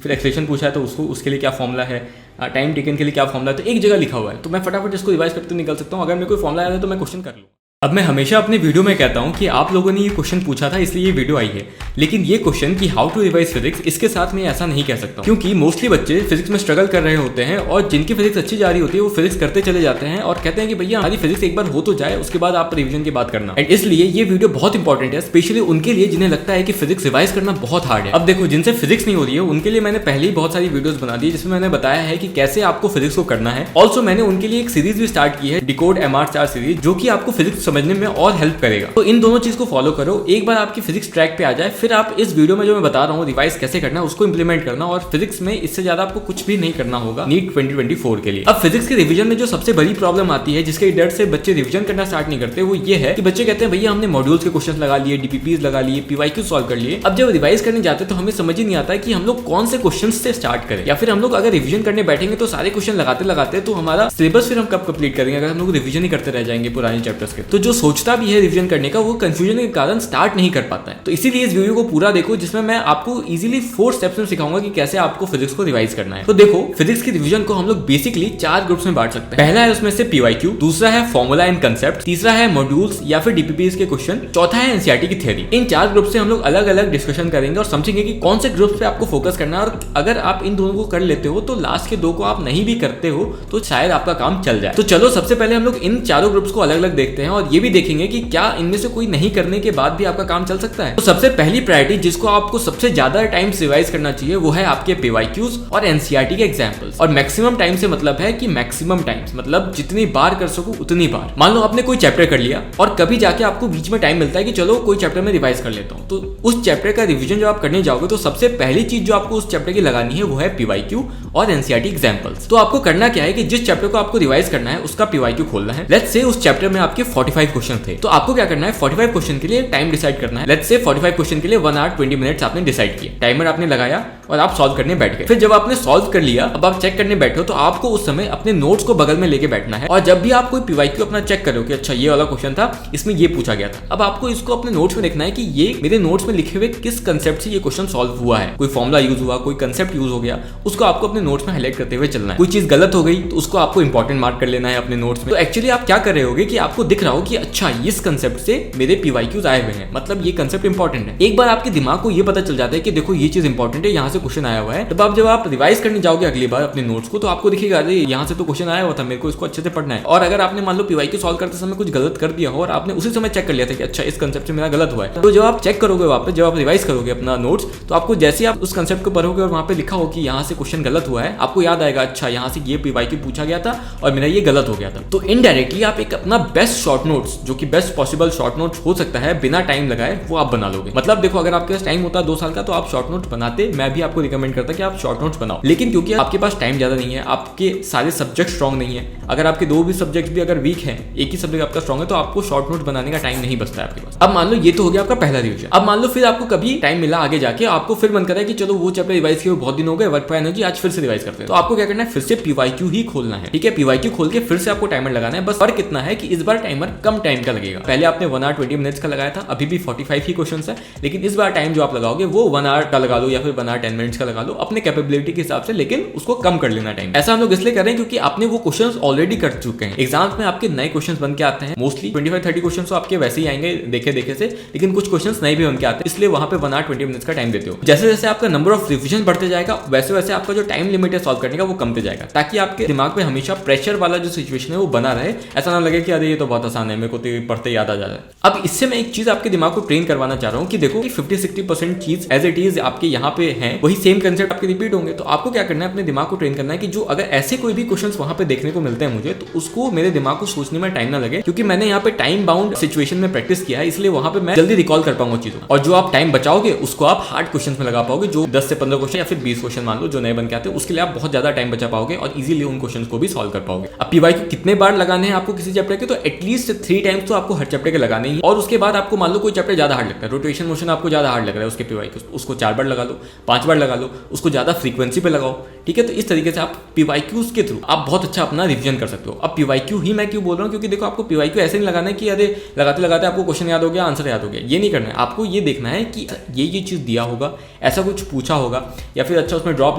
फिर एक्सलेशन पूछा है तो उसको उसके लिए क्या फॉर्मूला है, टाइम टेकन के लिए क्या फॉर्मूला है, तो एक जगह लिखा हुआ है, तो मैं फटाफट इसको रिवाइज करते निकल सकता हूँ। अगर मेरे कोई फॉर्मूला आया है तो मैं क्वेश्चन कर लूँ। अब मैं हमेशा अपने वीडियो में कहता हूं कि आप लोगों ने ये क्वेश्चन पूछा था इसलिए ये वीडियो आई है, लेकिन ये क्वेश्चन कि हाउ टू रिवाइज फिजिक्स, इसके साथ मैं ऐसा नहीं कह सकता क्योंकि मोस्टली बच्चे फिजिक्स में स्ट्रगल कर रहे होते हैं और जिनकी फिजिक्स अच्छी जा रही होती है वो फिजिक्स करते चले जाते हैं और कहते हैं कि भैया हमारी फिजिक्स एक बार हो तो जाए उसके बाद आप रिविजन की बात करना। एंड इसलिए ये वीडियो बहुत इंपॉर्टेंट है, स्पेशली उनके लिए जिन्हें लगता है कि फिजिक्स रिवाइज करना बहुत हार्ड है। अब देखो, जिनसे फिजिक्स नहीं हो रही है उनके लिए मैंने पहले ही बहुत सारी वीडियोस बना दी जिसमें मैंने बताया है कि कैसे आपको फिजिक्स को करना है। ऑल्सो मैंने उनके लिए एक सीरीज भी स्टार्ट की है, डिकोड MR स्टार सीरीज, जो कि आपको फिजिक्स समझने में और हेल्प करेगा। तो इन दोनों चीज को फॉलो करो, एक बार आपकी फिजिक्स ट्रैक पे आ जाए फिर आप इस वीडियो में जो मैं बता रहा हूँ रिवाइज कैसे करना है उसको इंप्लीमेंट करना, और फिजिक्स में इससे ज्यादा आपको कुछ भी नहीं करना होगा नीट 2024 के लिए। अब फिजिक्स के रिवीजन में जो सबसे बड़ी प्रॉब्लम आती है जिसके डर से बच्चे रिवीजन करना स्टार्ट नहीं करते वो ये है कि बच्चे कहते हैं भैया हमने मॉड्यूल्स के क्वेश्चन लगा लिए, DPPs लगा लिए, PYQ सॉल्व कर लिए, अब जब रिवाइज करने जाते तो हमें समझ ही नहीं आता है कि हम लोग कौन से क्वेश्चन से स्टार्ट करें, या फिर हम लोग अगर रिवीजन करने बैठेंगे तो सारे क्वेश्चन लगाते लगाते तो हमारा सिलेबस फिर हम कब कंप्लीट करेंगे अगर हम लोग रिवीजन ही करते रह जाएंगे पुराने चैप्टर्स के। तो जो सोचता भी है रिवीजन करने का वो कंफ्यूजन के कारण स्टार्ट नहीं कर पाता है। तो इसीलिए इस वीडियो को पूरा देखो जिसमें मैं आपको इजीली 4 स्टेप्स में सिखाऊंगा कि कैसे आपको फिजिक्स को रिवाइज करना है। तो देखो, फिजिक्स की रिवीजन को हम लोग बेसिकली 4 ग्रुप्स में बांट सकते हैं। पहला है उसमें से PYQ, दूसरा है फॉर्मूला एंड कंसेप्ट, तीसरा है मॉड्यूल्स या फिर DPPs के क्वेश्चन, चौथा है NCERT की थ्योरी। इन 4 ग्रुप से हम लोग अलग अलग डिस्कशन करेंगे और समझेंगे कि कौन से ग्रुप पे आपको फोकस करना है, और अगर आप इन दोनों को कर लेते हो तो लास्ट के 2 को आप नहीं भी करते हो तो शायद आपका काम चल जाए। तो चलो सबसे पहले हम लोग इन चारों ग्रुप्स को अलग अलग देखते हैं और ये भी देखेंगे कि क्या इनमें से कोई नहीं करने के बाद भी आपका काम चल सकता है। तो सबसे पहली प्रायोरिटी जिसको आपको सबसे ज्यादा टाइम रिवाइज करना चाहिए वो है आपके PYQs और NCERT के एग्जांपल्स। और मैक्सिमम टाइम से मतलब है कि मैक्सिमम टाइम्स मतलब जितनी बार कर सको उतनी बार। मान लो आपने कोई चैप्टर कर लिया और कभी जाके आपको बीच में टाइम मिलता है कि चलो कोई चैप्टर में रिवाइज कर लेता हूं, तो उस चैप्टर का रिवीजन जब आप करने जाओगे तो सबसे पहली चीज जो आपको उस चैप्टर की लगानी है वो है PYQ और NCERT एग्जांपल्स। तो आपको करना क्या है कि जिस चैप्टर को आपको रिवाइज करना है उसका PYQ खोलना है। लेट्स से उस चैप्टर में आपके 45 क्वेश्चन थे, तो आपको क्या करना है 45 क्वेश्चन के लिए टाइम डिसाइड करना है। लेट्स से 45 क्वेश्चन के लिए 1 आवर 20 मिनट्स आपने डिसाइड किया, टाइमर आपने लगाया और आप सॉल्व करने बैठ गए। फिर जब आपने सॉल्व कर लिया अब आप चेक करने बैठे हो तो आपको उस समय अपने नोट्स को बगल में लेके बैठना है, और जब भी आप कोई PYQ अपना चेक करो कि अच्छा ये वाला क्वेश्चन था इसमें ये पूछा गया था, अब आपको इसको अपने नोट्स में देखना है कि ये मेरे नोट्स में लिखे हुए किस कंसेप्ट से ये क्वेश्चन सॉल्व हुआ है, कोई फॉर्मूला यूज हुआ, कोई कंसेप्ट यूज हो गया, उसको आपको अपने नोट्स में हाईलाइट करते हुए चलना है। कोई चीज गलत हो गई तो उसको आपको इंपॉर्टेंट मार्क कर लेना है अपने नोट्स में। तो एक्चुअली आप क्या कर रहे होगे कि आपको दिख रहा हो कि अच्छा इस कंसेप्ट से मेरे PYQs आए हुए हैं, मतलब ये कंसेप्ट इंपॉर्टेंट है। एक बार आपके दिमाग को ये पता चल जाता है कि देखो ये चीज इंपॉर्टेंट है, यहाँ से क्वेश्चन आया हुआ है, तब आप जब आप रिवाइज करने जाओगे अगली बार अपने नोट्स को तो आपको दिखेगा अरे यहाँ से तो क्वेश्चन आया हुआ था, मेरे को इसको अच्छे से पढ़ना है। और अगर आपने मान लो PYQ सॉल्व करते समय कुछ गलत कर दिया हो और आपने उसी समय चेक कर लिया था कि अच्छा इस कंसेप्ट से मेरा गलत हुआ है, तो जब आप चेक करोगे वापस, जब आप रिवाइज करोगे अपना नोट्स, तो आपको जैसे आप उस कंसेप्ट को पढ़ोगे और वहां पे लिखा हो कि यहाँ से क्वेश्चन गलत हुआ है, आपको याद आएगा अच्छा यहाँ से ये PYQ पूछा गया था और मेरा ये गलत हो गया था। तो इनडायरेक्टली आप एक अपना बेस्ट शॉर्ट नोट्स, जो कि बेस्ट पॉसिबल शॉर्ट नोट्स हो सकता है बिना टाइम लगाए, वो आप बना लोगे। मतलब देखो अगर आपके पास टाइम होता 2 साल का तो आप शॉर्ट नोट्स बनाते, मैं भी आपको रिकमेंड करता कि आप शॉर्ट नोट्स बनाओ। लेकिन क्योंकि आपके पास टाइम ज्यादा नहीं है, आपके सारे सब्जेक्ट स्ट्रॉन्ग नहीं है, अगर आपके 2 भी सब्जेक्ट भी अगर वीक है, एक ही सब्जेक्ट आपका स्ट्रॉन्ग है, तो आपको शॉर्ट नोट्स बनाने का टाइम नहीं बचता है आपके पास। अब मान लो ये तो हो गया आपका पहला रिवीजन। अब मान लो फिर आपको कभी टाइम मिला आगे जाके, आपको फिर मन कर रहा है कि चलो वो चैप्टर रिवाइज किए बहुत दिन हो गए, वर्क फॉर एनर्जी आज फिर से रिवाइज करते हैं, तो आपको क्या करना है फिर से PYQ ही खोलना है। ठीक है, PYQ खोल के फिर से आपको टाइमर लगाना है। बस फर्क कितना है कि इस बार टाइमर कम टाइम का लगेगा। पहले आपने 1 आवर 20 मिनट्स का लगाया था, अभी भी 45 ही क्वेश्चन है, लेकिन इस बार टाइम जो आप लगाओगे वो 1 आवर का लगा लो या फिर 1 आवर 10 मिनट्स का लगा लो अपने कैपेबिलिटी के हिसाब से, लेकिन उसको कम कर लेना टाइम। ऐसा हम लोग इसलिए कर रहे हैं क्योंकि आपने वो क्वेश्चन ऑलरेडी कर चुके हैं। एग्जाम्स में आपके नए क्वेश्चन बन के आते हैं, मोस्टली 25-30 क्वेश्चन तो आपके वैसे ही आएंगे देखे देखे से, लेकिन कुछ क्वेश्चन नए भी बन के आते हैं, इसलिए वहां पे 1 आवर 20 मिनट्स का टाइम देते हो। जैसे जैसे आपका नंबर ऑफ रिविजन बढ़ते जाएगा वैसे वैसे आपका जो टाइम लिमिट है सॉल्व करने का वो कमते जाएगा, ताकि आपके दिमाग में हमेशा प्रेशर वाला जो सिचुएशन है वो बना रहे, ऐसा ना लगे कि अरे ये तो बहुत आसान है, मेरे को तो पढ़ते याद आ जाता है। अब इससे मैं एक चीज आपके दिमाग को ट्रेन करवाना चाह रहा हूँ कि देखो कि 50-60% चीज एज इट इज आपके यहाँ पे है, वही सेम कंसेप्ट आपके रिपीट होंगे। तो आपको क्या करना है अपने दिमाग को ट्रेन करना है कि जो अगर ऐसे कोई भी क्वेश्चन वहां पे देखने को मिलते हैं मुझे, तो उसको मेरे दिमाग को सोचने में टाइम ना लगे, क्योंकि मैंने यहाँ पे टाइम बाउंड सिचुएशन में प्रैक्टिस किया है, इसलिए वहां पे मैं जल्दी रिकॉल कर पाऊंगा चीजों। और जो आप टाइम बचाओगे उसको आप हार्ड क्वेश्चन में लगा पाओगे, जो 10 से 15 क्वेश्चन या फिर 20 क्वेश्चन मान लो जो नए बन के आते हैं, उसके लिए आप बहुत ज्यादा टाइम बचा पाओगे और इजीली उन क्वेश्चन को भी सॉल्व कर पाओगे। अब PYQ कितने बार लगाने हैं आपको किसी चैप्टर के, तो एटलीस्ट 3 टाइम्स तो आपको हर चैप्टर के लगाने ही, और उसके बाद आपको मान लो कोई चैप्टर ज्यादा हार्ड लगता है, रोटेशन मोशन आपको ज्यादा हार्ड लग रहा है उसके पीवाईक्यू, उसको 4 बार लगा लो, 5 बार लगा लो, उसको ज्यादा फ्रीक्वेंसी पे लगाओ, ठीक है। तो इस तरीके से आप पीवाईक्यूज के थ्रू आप बहुत अच्छा अपना रिवीजन कर सकते हो। अब पीवाईक्यू ही मैं क्यों बोल रहा हूँ, क्योंकि देखो आपको पीवाईक्यू ऐसे नहीं लगाना है कि अरे लगाते लगाते आपको क्वेश्चन याद हो गया, आंसर याद हो गया, ये नहीं करना है। आपको ये देखना है कि ये चीज़ दिया होगा, ऐसा कुछ पूछा होगा, या फिर अच्छा उसमें ड्रॉप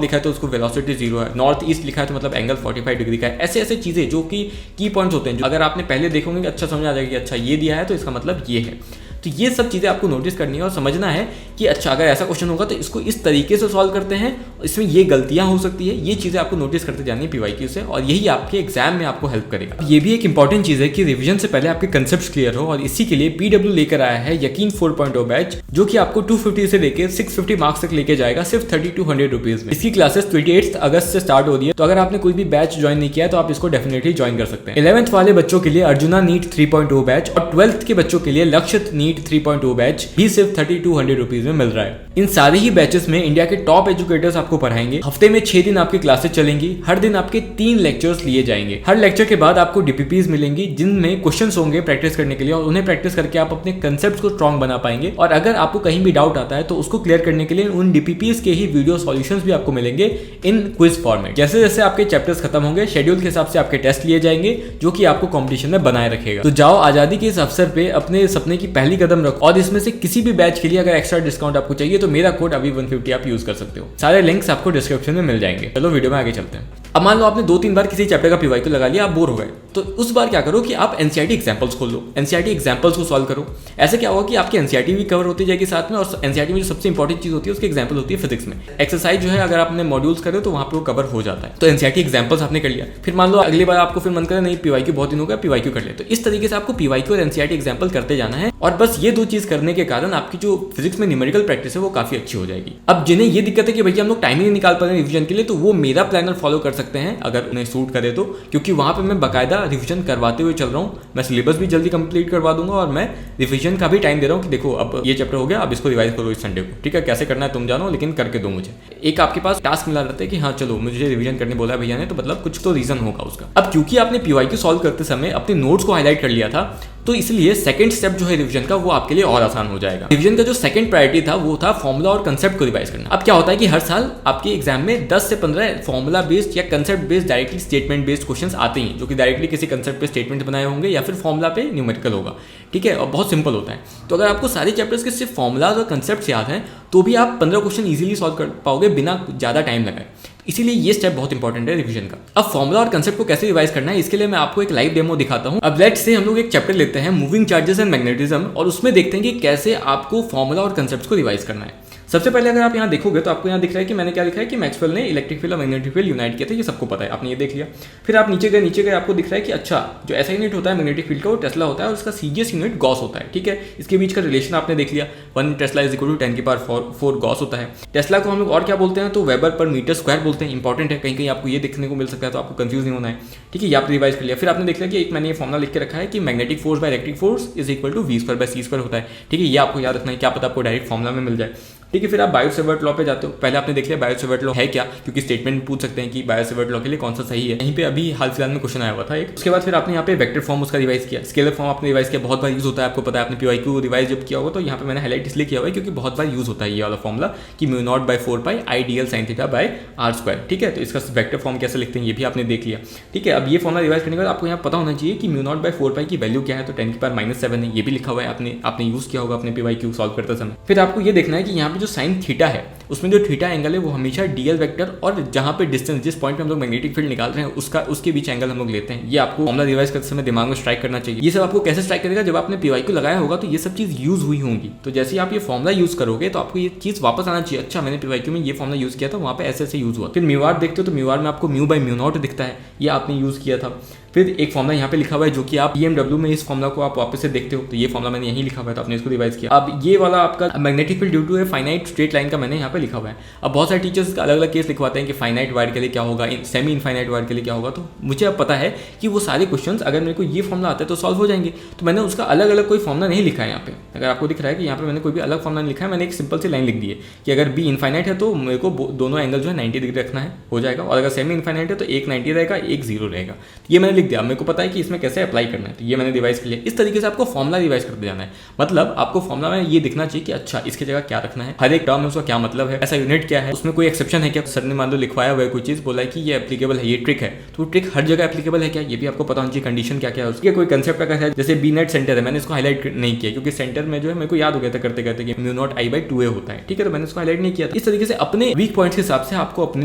लिखा है तो उसको वेलोसिटी 0 है, नॉर्थ ईस्ट लिखा है तो मतलब एंगल 45 डिग्री का है। ऐसे ऐसे चीज़ें जो कि की पॉइंट्स होते हैं, जो अगर आपने पहले देखोगे अच्छा समझ आ जाएगा कि अच्छा ये दिया है तो इसका मतलब ये है। तो ये सब चीज़ें आपको नोटिस करनी है और समझना है कि अच्छा अगर ऐसा क्वेश्चन होगा तो इसको इस तरीके से सॉल्व करते हैं, इसमें ये गलतियां हो सकती है, ये चीज़ें आपको नोटिस करते जानी है पीवाईक्यू से, और यही आपके एग्जाम में आपको हेल्प करेगा। ये भी एक इंपॉर्टेंट चीज़ है कि रिवीजन से पहले आपके कंसेप्ट क्लियर हो, और इसी के लिए पीडब्ल्यू लेकर आया है यकीन 4.0 बैच, जो कि आपको 250 से लेकर 650 मार्क्स तक लेके जाएगा सिर्फ 3200 रुपीज़ में। इसकी क्लासेस 28 अगस्त से स्टार्ट हो रही है, तो अगर आपने कोई भी बैच ज्वाइन नहीं किया तो आप इसको डेफिनेटली ज्वाइन कर सकते हैं। 11th वाले बच्चों के लिए अर्जुना नीट 3.0 बैच, और 12th के बच्चों के लिए लक्षित नीट 3.0 बैच भी सिर्फ 3200 रुपीज में मिल रहा है। इन सारे ही बैचेस में इंडिया के टॉप एजुकेटर्स आपको पढ़ाएंगे। हफ्ते में 6 दिन आपकी क्लासेस चलेंगी, हर दिन आपके 3 लेक्चर्स लिए जाएंगे। हर लेक्चर के बाद आपको डीपीपीज मिलेंगी जिनमें क्वेश्चंस होंगे प्रैक्टिस करने के लिए, और उन्हें प्रैक्टिस करके आप अपने कंसेप्ट को स्ट्रॉन्ग बना पाएंगे। और अगर आपको कहीं भी डाउट आता है तो उसको क्लियर करने के लिए उन डीपीपीज के ही वीडियो सॉल्यूशंस भी आपको मिलेंगे इन क्विज फॉर्मेट। जैसे जैसे आपके चैप्टर्स खत्म होंगे, शेड्यूल के हिसाब से आपके टेस्ट लिए जाएंगे, जो कि आपको कॉम्पिटिशन में बनाए रखेगा। तो जाओ आजादी के इस अवसर पे अपने सपने की पहली कदम रखो, और इसमें से किसी भी बैच के लिए अगर एक्स्ट्रा डिस्काउंट आपको चाहिए तो मेरा कोड अभी 150 आप यूज कर सकते हो। सारे लिंक्स आपको डिस्क्रिप्शन में मिल जाएंगे। चलो वीडियो में आगे चलते हैं। अब मान लो आपने 2-3 बार किसी चैप्टर का पीवाईक्यू लगा लिया, आप बोर हो गए, तो उस बार क्या करो कि आप एनसीईआरटी एग्जांपल्स खोल लो, एनसीईआरटी एग्जांपल्स को सॉल्व करो। ऐसे क्या होगा कि आपकी एनसीईआरटी भी कवर होती जाएगी साथ में, और एनसीईआरटी में जो सबसे इंपॉर्टेंट चीज होती है उसकी एग्जांपल होती है फिजिक्स में। एक्सरसाइज जो है अगर आपने मॉड्यूल्स करे तो वहां पर वो कवर हो जाता है। तो एनसीईआरटी एग्जांपल्स आपने कर लिया, फिर मान लो अगली बार आपको फिर मन करे नहीं पीवाईक्यू बहुत दिन हो गया, पीवाईक्यू कर ले। तो इस तरीके से आपको पीवाईक्यू और एनसीईआरटी एग्जांपल करते जाना है, और बस ये 2 चीज करने के कारण आपकी जो फिजिक्स में न्यूमेरिकल प्रैक्टिस है वो काफी अच्छी हो जाएगी। अब जिन्हें ये दिक्कत है कि भैया हम लोग टाइम ही नहीं निकाल पा रहे हैं रिवीजन के लिए, तो वो मेरा प्लानर फॉलो कर सकते हैं अगर उन्हें सूट करे तो, क्योंकि वहां पे मैं बाकायदा रिवीजन करवाते हुए चल रहा हूँ। मैं सिलेबस भी जल्दी कंप्लीट करवा दूंगा, और मैं रिवीजन का भी टाइम दे रहा हूँ कि देखो अब ये चैप्टर हो गया, अब इसको रिवाइज करो इस संडे को, ठीक है। कैसे करना है तुम जानो, लेकिन करके दो मुझे। एक आपके पास टास्क मिला रहता है कि हाँ चलो मुझे रिवीजन करने बोला भैया ने, तो मतलब कुछ तो रीजन होगा उसका। अब क्योंकि आपने पीवाईक्यू सॉल्व करते समय अपने नोट्स को हाईलाइट कर लिया था, तो इसलिए सेकंड स्टेप जो है रिवीजन का वो आपके लिए और आसान हो जाएगा। रिवीजन का जो सेकंड प्रायोरिटी था वो था फॉर्मूला और कंसेप्ट को रिवाइज करना। अब क्या होता है कि हर साल आपके एग्जाम में 10 से 15 फॉर्मूला बेस्ड या concept based directly statement based questions आते हैं, जो कि डायरेक्टली किसी कंसेप्ट पे स्टेटमेंट बनाए होंगे या फिर फॉर्मूला पे न्यूमेरिकल होगा, ठीक है, और बहुत सिंपल होता है। तो अगर आपको सारे चैप्टर्स के सिर्फ फॉर्मूलाज और कंसेप्ट याद हैं तो भी आप 15 क्वेश्चन ईजिली सॉल्व कर पाओगे बिना ज़्यादा टाइम लगाए। इसीलिए ये स्टेप बहुत इंपॉर्टेंट है रिवीजन का। अब फॉर्मूला और कंसेप्ट को कैसे रिवाइज करना है, इसके लिए मैं आपको एक लाइव डेमो दिखाता हूं। अब लेट्स से हम लोग एक चैप्टर लेते हैं मूविंग चार्जेस एंड मैग्नेटिज्म, और उसमें देखते हैं कि कैसे आपको फॉर्मूला और कंसेप्ट को रिवाइज करना है। सबसे पहले अगर आप यहाँ देखोगे तो आपको यहाँ दिख रहा है कि मैंने क्या लिखा है कि मैक्सवेल ने इलेक्ट्रिक फील्ड और मैग्नेटिक फील्ड यूनाइट किया था, ये सबको पता है, आपने ये देख लिया। फिर आप नीचे गए आपको दिख रहा है कि अच्छा जो ऐसा यूनिट होता है मैग्नेटिक फील्ड का वो टेस्ला होता है, और इसका सीजीएस यूनिट गॉस होता है, ठीक है। इसके बीच का रिलेशन आपने देख लिया, 1 tesla is equal to 10⁴ gauss होता है। टेस्ला को हम लोग और क्या बोलते हैं तो वेबर पर मीटर स्क्वायर बोलते हैं, इंपॉर्टेंट है, कहीं कहीं आपको ये देखने को मिल सकता है, तो आपको कंफ्यूज नहीं होना है, ठीक है। ये आप रिवाइज कर लिया। फिर आपने देख लिया कि एक मैंने ये फॉर्मुला लिख के रखा है कि magnetic force by electric force is equal to v²/c² होता है, ठीक है। ये आपको याद रखना है, क्या पता आपको डायरेक्ट फॉर्मुला में मिल जाए, ठीक है। फिर आप बायो-सेवर्ट लॉ पे जाते हो। पहले आपने देख लिया बायो-सेवर्ट लॉ है क्या, क्योंकि स्टेटमेंट पूछ सकते हैं कि बायो-सेवर्ट लॉ के लिए कौन सा सही है, यहीं पे अभी हाल फिलहाल में क्वेश्चन आया हुआ था एक। उसके बाद फिर आपने यहाँ पे वेक्टर फॉर्म उसका रिवाइज किया, स्केलर फॉर्म आपने रिवाइज किया, बहुत बार यूज होता है, आपको पता है। आपने पीवाईक्यू रिवाइज जब किया होगा तो यहाँ पे मैंने हाईलाइट इसलिए किया हुआ है क्योंकि बहुत बार यूज होता है ये वाला फॉर्मुला कि μ0/4π IDL sin θ/r², ठीक है। तो इसका वेक्टर फॉर्म कैसे लिखते हैं ये भी आपने देख लिया, ठीक है। अब ये फॉर्मुला रिवाइज करने के बाद आपको यहाँ पता होना चाहिए कि μ0/4π की वैल्यू क्या है, तो 10⁻⁷ है, ये भी लिखा हुआ है, आपने यूज किया होगा अपने पीवाईक्यू सॉल्व करते समय। फिर आपको ये देखना है कि यहाँ पे जो साइन थीटा है उसमें जो थीटा एंगल है वो हमेशा डीएल वेक्टर और जहां पे डिस्टेंस जिस पॉइंट पे हम लोग मैग्नेटिक फील्ड निकाल रहे हैं उसके बीच एंगल हम लोग लेते हैं। ये आपको फॉर्मुला रिवाइज करते समय दिमाग में स्ट्राइक करना चाहिए। ये सब आपको कैसे स्ट्राइक करेगा, जब आपने पीवाईक्यू लगाया होगा तो ये सब चीज यूज हुई होंगी, तो जैसे ही आप ये फॉर्मुला यूज करोगे तो आपको ये चीज वापस आना चाहिए, अच्छा मैंने पीवाईक्यू में ये फॉर्मुला यूज किया था, वहां पे ऐसे ऐसे यूज हुआ। फिर म्यू_r देखते हो तो म्यू_r में आपको μ/μ0 दिखता है, ये आपने यूज किया था। फिर एक फॉर्मुला यहाँ पे लिखा हुआ है जो कि आप BMW में इस फॉर्मुला को आप वापस से देखते हो, तो ये फॉर्मुला मैंने यहीं लिखा हुआ है, तो आपने इसको रिवाइज किया। अब ये वाला आपका magnetic field due to a finite straight line का मैंने यहाँ पे पे लिखा हुआ है। अब बहुत सारे टीचर्स अलग अलग केस लिखवाते हैं कि फाइनाइट वायर के लिए क्या होगा, सेमी इनफाइनाइट वायर के लिए क्या होगा। तो मुझे अब पता है कि वो सारे क्वेश्चंस अगर मेरे को ये फॉर्मूला आता है तो सॉल्व हो जाएंगे। तो मैंने उसका अलग अलग कोई फॉर्मूला नहीं लिखा है यहाँ पे। अगर आपको दिख रहा है कि यहाँ पे मैंने कोई भी अलग फॉर्मूला नहीं लिखा है, मैंने एक सिंपल सी लाइन लिख दी है कि अगर बी इनफाइनाइट है तो मेरे को दोनों एंगल जो है 90 डिग्री रखना है, हो जाएगा। और अगर सेमी इनफाइनाइट है तो एक 90 रहेगा, एक 0 रहेगा। ये मैंने लिख दिया। मेरे को पता है कि इसमें कैसे अप्लाई करना है, तो ये मैंने रिवाइज कर लिया। इस तरीके से आपको फॉर्मूला रिवाइज करते जाना है। मतलब आपको फॉर्मूला में ये दिखना चाहिए कि अच्छा इसकी जगह क्या रखना है, हर एक टर्म में उसका क्या मतलब है, ऐसा यूनिट क्या है, उसमें कोई एक्सेप्शन है क्या। सर ने मान लो लिखवाया हुआ है कोई चीज़, बोला है कि ये एप्लीकेबल है, ये ट्रिक है, तो ट्रिक हर जगह एप्लीकेबल है क्या, ये भी आपको पता होना चाहिए। कंडीशन क्या क्या है उसके, कोई कंसेप्ट का है। जैसे बी नेट सेंटर है, मैंने इसको हाईलाइट नहीं किया क्योंकि सेंटर में जो है मेरे को याद हो गया था करते करते कि mu not I by 2a होता है, ठीक है, तो मैंने इसको हाईलाइट नहीं किया था। इस तरीके से अपने वीक पॉइंट्स के हिसाब से आपको अपने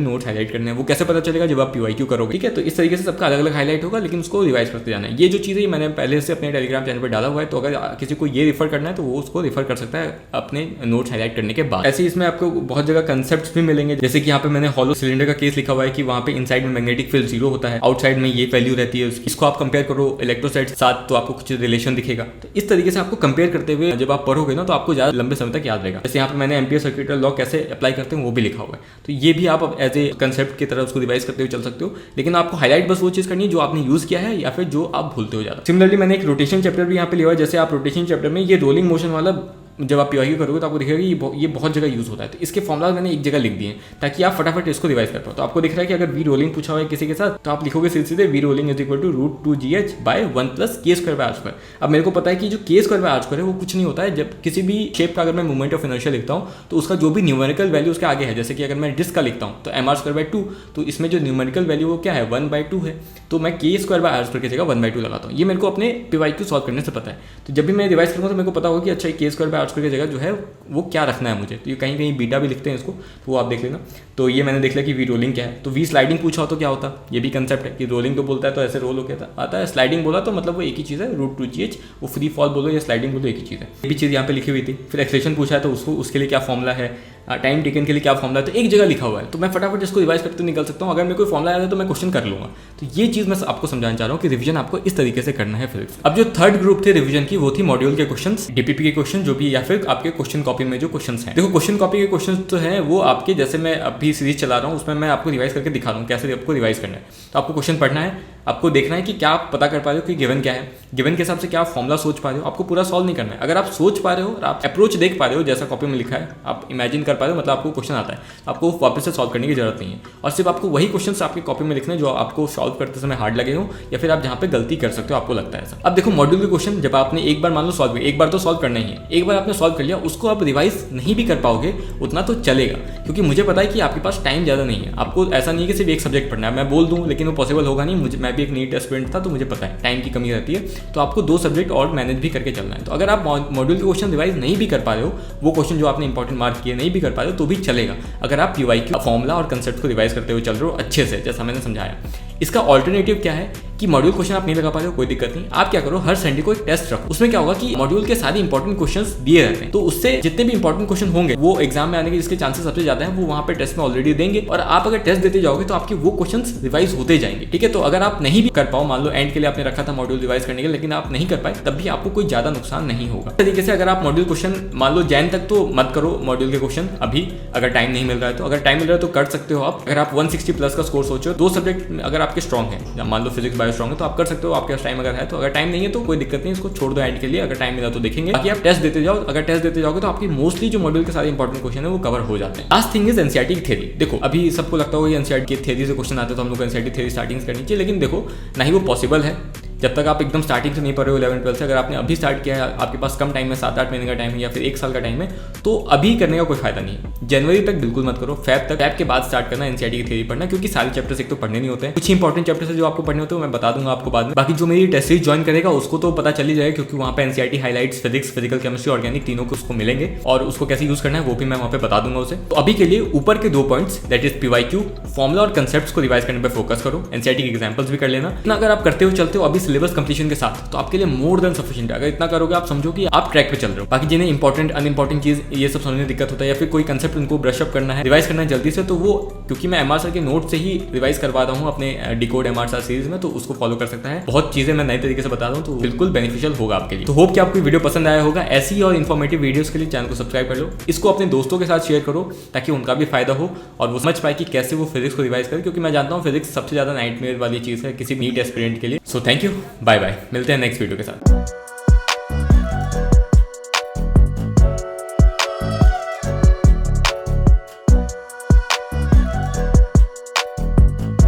नोट्स हाईलाइट करने हैं। वो कैसे पता चलेगा, जब आप PYQ करोगे, ठीक है। तो इस तरीके से सबका अलग अलग हाईलाइट होगा, लेकिन उसको रिवाइज करते जाना है। ये जो चीज़ है मैंने पहले से अपने टेलीग्राम चैनल पर डाला हुआ है, तो अगर किसी को ये रिफर करना है तो वो उसको रिफर कर सकता है अपने नोट्स हाईलाइट करने के बाद। ऐसे इसमें आपको बहुत जगह कंसेप्ट्स भी मिलेंगे, जैसे कि यहाँ पे मैंने हॉलो सिलेंडर का केस लिखा हुआ है कि वहाँ पे इनसाइड में मैग्नेटिक फील्ड 0 होता है, आउटसाइड में ये वैल्यू रहती है। इसको आप कंपेयर करो इलेक्ट्रोसाइड साथ तो आपको कुछ रिलेशन दिखेगा। तो इस तरीके से आपको कंपेयर करते हुए जब आप पढ़ोगे ना तो आपको ज़्यादा लंबे समय तक याद रहेगा। जैसे यहाँ पे मैंने एम्पियर सर्किट लॉ कैसे अप्लाई करते हैं वो भी लिखा हुआ है। तो ये भी आप एज ए कंसेप्ट की तरह उसको रिवाइज करते हुए चल सकते हो, लेकिन आपको हाईलाइट बस वो चीज़ करनी है जो आपने यूज़ किया है या फिर जो आप भूलते हो ज़्यादा। सिमिलरली मैंने एक रोटेशन चैप्टर भी यहाँ पे लिया हुआ है। जैसे आप रोटेशन चैप्टर में ये रोलिंग मोशन वाला जब आप PYQ करोगे तो आपको दिखेगा कि ये बहुत जगह यूज़ होता है। तो इसके फॉर्मुला मैंने एक जगह लिख दिए ताकि आप फटाफट इसको रिवाइज कर पाओ। तो आपको दिख रहा है कि अगर वी रोलिंग पूछा हुआ है किसी के साथ तो आप लिखोगे सीधे v rolling is equal to √2gh by 1 + k²/r²। अब मेरे को पता है कि जो k²/r² है वो कुछ नहीं होता है। जब किसी भी शेप का अगर मैं मोमेंट ऑफ इनर्शिया लिखता हूँ तो उसका जो भी न्यूमेरिकल वैल्यू उसके आगे है, जैसे कि अगर मैं डिस्क का लिखता हूँ तो mr²/2, तो इसमें जो न्यूमेरिकल वैल्यू वो क्या है 1/2 है, तो मैं k²/r² की जगह 1/2 लगाता हूँ। ये मेरे को अपने PYQ सॉल्व करने से पता है। तो जब भी मैं रिवाइज करूँगा तो मेरे को पता होगा कि अच्छा k²/r² की जगह जो है वो क्या रखना है मुझे। तो ये कहीं कहीं बीटा भी लिखते हैं इसको, तो वो आप देख लेना। तो ये मैंने देख लिया कि वी रोलिंग क्या है। तो वी स्लाइडिंग पूछा हो तो क्या होता, ये भी कंसेप्ट है कि रोलिंग तो बोलता है तो ऐसे रोल हो गया आता है, स्लाइडिंग बोला तो मतलब वो एक ही चीज़ है, √2gh। वो फ्री फॉल बोलो या स्लाइडिंग बोलो एक ही चीज़ है। ये भी चीज़ यहाँ पे लिखी हुई थी। फिर एक्सेलेरेशन पूछा है तो उसके लिए क्या फॉर्मूला है, टाइम टेकन के लिए क्या फॉर्मूला है, तो एक जगह लिखा हुआ है। तो मैं फटाफट इसको रिवाइज करते निकल सकता हूँ। अगर मेरे कोई फॉर्मूला आया है तो मैं क्वेश्चन कर लूँगा। तो ये चीज़ मैं आपको समझाना चाह रहा हूँ कि रिवीजन आपको इस तरीके से करना है फिजिक्स। अब जो थर्ड ग्रुप थे रिवीजन की वो थी मॉड्यूल के क्वेश्चन, DPP के क्वेश्चन जो भी, या फिर आपके क्वेश्चन कॉपी में जो क्वेश्चन हैं। देखो क्वेश्चन कॉपी के क्वेश्चन तो हैं वो आपके, जैसे मैं अभी सीरीज चला रहा हूँ उसमें मैं आपको रिवाइज करके दिखा रहा हूँ कैसे आपको रिवाइज करना है। तो आपको क्वेश्चन पढ़ना है, आपको देखना है कि क्या आप पता कर पा रहे हो कि गिवन क्या है, गिवन के हिसाब से क्या आप फॉर्मूला सोच पा रहे हो। आपको पूरा सॉल्व नहीं करना है। अगर आप सोच पा रहे हो और आप अप्रोच देख पा रहे हो जैसा कॉपी में लिखा है, आप इमेजिन कर पा रहे हो, मतलब आपको क्वेश्चन आता है, आपको वापस से सॉल्व करने की जरूरत नहीं है। और सिर्फ आपको वही क्वेश्चन आपकी कॉपी में लिखने जो आपको सॉल्व करते समय हार्ड लगे हो या फिर आप जहाँ पे गलती कर सकते हो आपको लगता है ऐसा। अब देखो मॉड्यूल के क्वेश्चन जब आपने एक बार मान लो सॉल्व किया, एक बार तो सॉल्व करना ही है, एक बार आपने सॉल्व कर लिया, उसको आप रिवाइज नहीं भी कर पाओगे उतना तो चलेगा, क्योंकि मुझे पता है कि आपके पास टाइम ज़्यादा नहीं है। आपको ऐसा नहीं है कि सिर्फ एक सब्जेक्ट पढ़ना है, मैं बोल दूँ लेकिन वो पॉसिबल होगा नहीं। मैं भी एक नीट एस्पिरेंट था तो मुझे पता है टाइम की कमी रहती है, तो आपको 2 सब्जेक्ट और मैनेज भी करके चलना है। तो अगर आप मॉड्यूल के क्वेश्चन रिवाइज नहीं भी कर पा रहे हो, वो क्वेश्चन जो आपने इंपॉर्टेंट मार्क किए नहीं भी कर पा रहे हो तो भी चलेगा, अगर आप PYQ फॉर्मूला और कंसेप्ट को रिवाइज करते हुए चल रहे हो अच्छे से, जैसा मैंने समझाया। इसका ऑल्टरनेटिव क्या है कि मॉड्यूल क्वेश्चन आप नहीं लगा पा रहे हो, कोई दिक्कत नहीं। आप क्या करो, हर संडे को एक टेस्ट रखो। उसमें क्या होगा कि मॉड्यूल के सारे इंपॉर्टेंट क्वेश्चंस दिए रहते हैं, तो उससे जितने भी इंपॉर्टेंट क्वेश्चन होंगे वो एग्जाम में आने के जिसके चांसेस सबसे ज्यादा है वो वहाँ पे टेस्ट में ऑलरेडी देंगे, और आप अगर टेस्ट देते जाओगे तो आपके वो क्वेश्चंस रिवाइज होते जाएंगे, ठीक है। तो अगर आप नहीं भी कर पाओ, मान लो एंड के लिए आपने रखा था मॉड्यूल रिवाइज करने के लिए लेकिन आप नहीं कर पाए, तब भी आपको कोई ज्यादा नुकसान नहीं होगा। इस तरीके से अगर आप मॉड्यूल क्वेश्चन मान लो जैन तक तो मत करो मॉड्यूल के क्वेश्चन अभी, अगर टाइम नहीं मिल रहा है तो। अगर टाइम मिल रहा है तो कर सकते हो आप। अगर आप 160+ का स्कोर सोचो, 2 सब्जेक्ट अगर आपके स्ट्रॉन्ग है, मान लो फिजिक्स बायो स्ट्रॉन्ग है तो आप कर सकते हो, आपके पास टाइम अगर है तो। अगर टाइम नहीं है तो कोई दिक्कत नहीं, इसको छोड़ दो एंड के लिए, अगर टाइम मिला तो देखेंगे। बाकी आप टेस्ट देते जाओ, अगर टेस्ट देते जाओगे तो आपकी मोस्टली जो मॉड्यूल के सारे इंपॉर्टेंट क्वेश्चन है वो कवर हो जाते हैं। लास्ट थिंग इज एनसीईआरटी की थ्योरी। देखो अभी सबको लगता होगा एनसीईआरटी की थ्योरी से क्वेश्चन आते तो हम लोग को एनसीईआरटी थ्योरी स्टार्टिंग करनी चाहिए, लेकिन देखो ना ही वो पॉसिबल है जब तक आप एकदम स्टार्टिंग से नहीं पढ़ रहे हो 11-12 से। अगर आपने अभी स्टार्ट किया है, आपके पास कम टाइम है, 7-8 महीने का टाइम है या फिर 1 साल का टाइम है, तो अभी करने का कोई फायदा नहीं है। जनवरी तक बिल्कुल मत करो, फैब तक, फैब के बाद स्टार्ट करना एनसीईआरटी की थ्योरी पढ़ना, क्योंकि सारे चैप्टर्स एक तो पढ़ने नहीं होते हैं। कुछ इंपॉर्टेंट चैप्टर्स है जो आपको पढ़ने होते हैं मैं बता दूंगा आपको बाद में। बाकी जो मेरी टेस्ट सीरीज ज्वाइन करेगा उसको तो पता चल ही जाएगा, क्योंकि वहाँ पे NCERT highlights, physics, physical chemistry, organic तीनों को उसको मिलेंगे और उसको कैसे यूज करना है वो भी मैं वहाँ पे बता दूंगा उसे। तो अभी के लिए ऊपर के 2 points that is PYQ, formula और कंसेप्ट्स को रिवाइज करने पर फोकस करो। एनसीईआरटी के एग्जांपल्स भी कर लेना। अगर आप करते हो चलते हो, अभी सिलेबस कंप्लीशन के साथ, तो आपके लिए मोर देन सफिशिएंट है। अगर इतना करोगे आप समझो कि आप ट्रैक पे चल रहे हो। बाकी जिन्हें इंपॉर्टेंट अनइंपॉर्टेंट चीज ये सब समझने में दिक्कत होता है या फिर कोई कंसेप्ट उनको ब्रश अप करना है, रिवाइज करना है जल्दी से, तो वो क्योंकि मैं एमआर सर के नोट से ही रिवाइज करवाता हूँ अपने डिकोड एमआर सर सीरीज में, तो उसको फॉलो कर सकता है। बहुत चीजें मैं नए तरीके से बता रहा हूँ, तो बिल्कुल बेनिफिशियल होगा आपके लिए। तो होप कि आपको वीडियो पसंद आया होगा। ऐसी और इन्फॉर्मेटिव वीडियोस के लिए चैनल को सब्सक्राइब कर लो, इसको अपने दोस्तों के साथ शेयर करो ताकि उनका भी फायदा हो और वो समझ पाए कि कैसे वो फिजिक्स को रिवाइज करे, क्योंकि मैं जानता हूँ फिजिक्स सबसे ज्यादा नाइटमेयर वाली चीज है किसी नीट एस्पिरेंट के लिए। So thank you, bye bye, मिलते हैं नेक्स्ट वीडियो के साथ।